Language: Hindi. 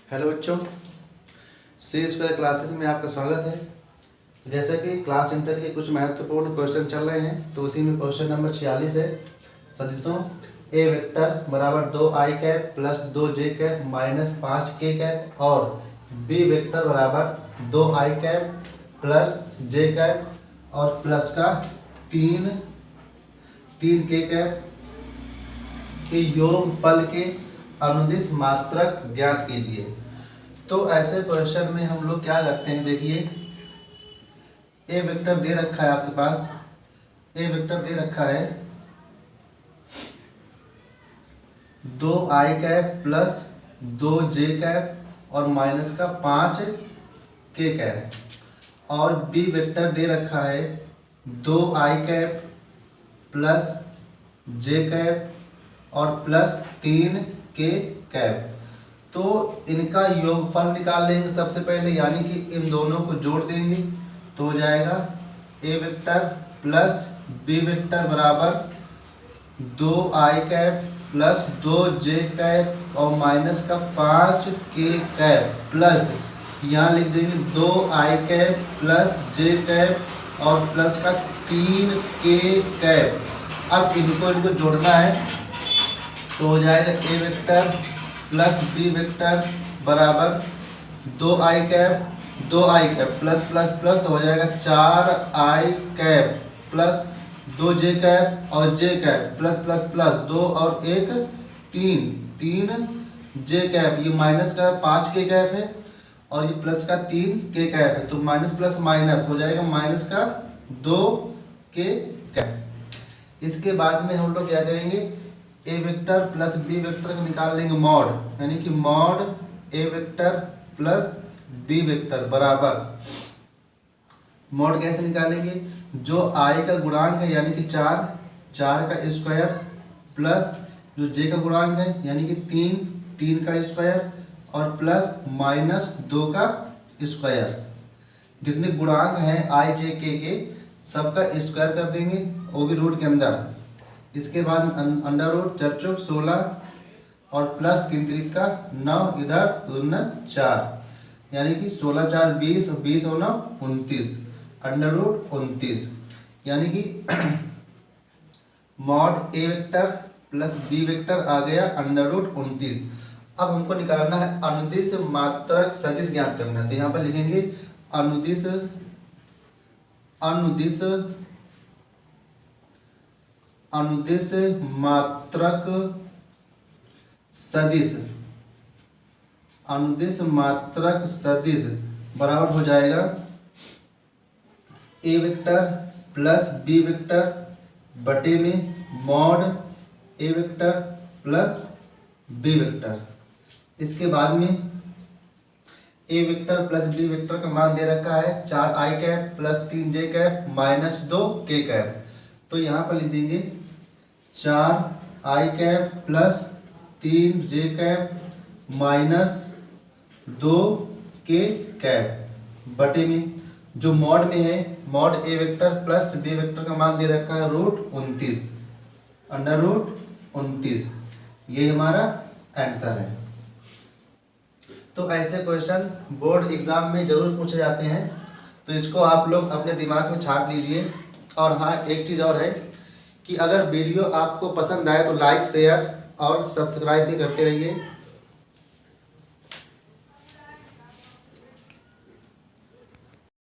हेलो बच्चों, सी स्क्वायर क्लासेस में आपका स्वागत है। जैसा कि क्लास इंटर के कुछ महत्वपूर्ण क्वेश्चन चल रहे हैं, तो उसी में क्वेश्चन नंबर 46 है। सदिशों ए वेक्टर बराबर 2i cap plus 2j cap minus 5k cap और बी वेक्टर बराबर 2i cap plus j cap और प्लस का 3k कैप के योग फल के अनुदिश मात्रक ज्ञात कीजिए। तो ऐसे क्वेश्चन में हम लोग क्या करते हैं, देखिए ए वेक्टर दे रखा है आपके पास, ए वेक्टर दे रखा है 2i cap plus 2j cap और माइनस का 5k कैप और बी वेक्टर दे रखा है 2i cap plus j cap और प्लस 3k कैप। तो इनका योगफल निकाल लेंगे सबसे पहले, यानी कि इन दोनों को जोड़ देंगे तो हो जाएगा ए वेक्टर प्लस बी वेक्टर बराबर 2i cap plus 2j cap और माइनस का 5k कैप प्लस यहाँ लिख देंगे 2i cap plus j cap और प्लस का 3k कैप। अब इनको जोड़ना है तो हो जाएगा ए वेक्टर प्लस बी वेक्टर बराबर 2i cap plus plus plus तो हो जाएगा 4i cap plus 2j cap और j cap plus plus plus 2 और 1 3j कैप, ये माइनस का 5k कैप है और ये प्लस का 3k कैप है, तो माइनस प्लस माइनस हो जाएगा माइनस का 2k कैप। इसके बाद में हम लोग क्या करेंगे, ए वेक्टर प्लस बी वेक्टर को निकाल लेंगे मॉड, यानी कि मॉड ए वेक्टर प्लस बी वेक्टर बराबर मॉड कैसे निकालेंगे, जो i का गुणांक है यानी कि 4 का स्क्वायर प्लस जो j का गुणांक है यानी कि 3 का स्क्वायर और प्लस माइनस 2 का स्क्वायर। जितने गुणांक हैं i j k के सबका स्क्वायर कर देंगे, वो भी रूट के अंदर। इसके बाद अंडर रूट 4 चौक 16 और प्लस 3 त्रिक का 9, इधर 2 4, यानी कि 16 4 20 और 20 और 9 29, अंडर रूट 29, यानी कि मॉड ए वेक्टर प्लस बी वेक्टर आ गया अंडर रूट 29। अब हमको निकालना है अनुदिश मात्रक सदिश ज्ञात करना है, तो यहाँ पर लिखेंगे अनुदिश मात्रक सदिश, अनुदिश मात्रक सदिश बराबर हो जाएगा ए वेक्टर प्लस बी वेक्टर बटे में मॉड ए वेक्टर प्लस बी वेक्टर। इसके बाद में ए वेक्टर प्लस बी वेक्टर का मान दे रखा है 4i cap plus 3j cap minus 2k cap, तो यहाँ पर लिख देंगे 4i cap plus 3j cap minus 2k cap बटे में जो मॉड में है मॉड ए वेक्टर प्लस बी वेक्टर का मान दे रखा है रूट 29, अंडर रूट 29, ये हमारा आंसर है। तो ऐसे क्वेश्चन बोर्ड एग्जाम में जरूर पूछे जाते हैं, तो इसको आप लोग अपने दिमाग में छाप लीजिए। और हाँ, एक चीज़ और है कि अगर वीडियो आपको पसंद आए तो लाइक शेयर और सब्सक्राइब भी करते रहिए।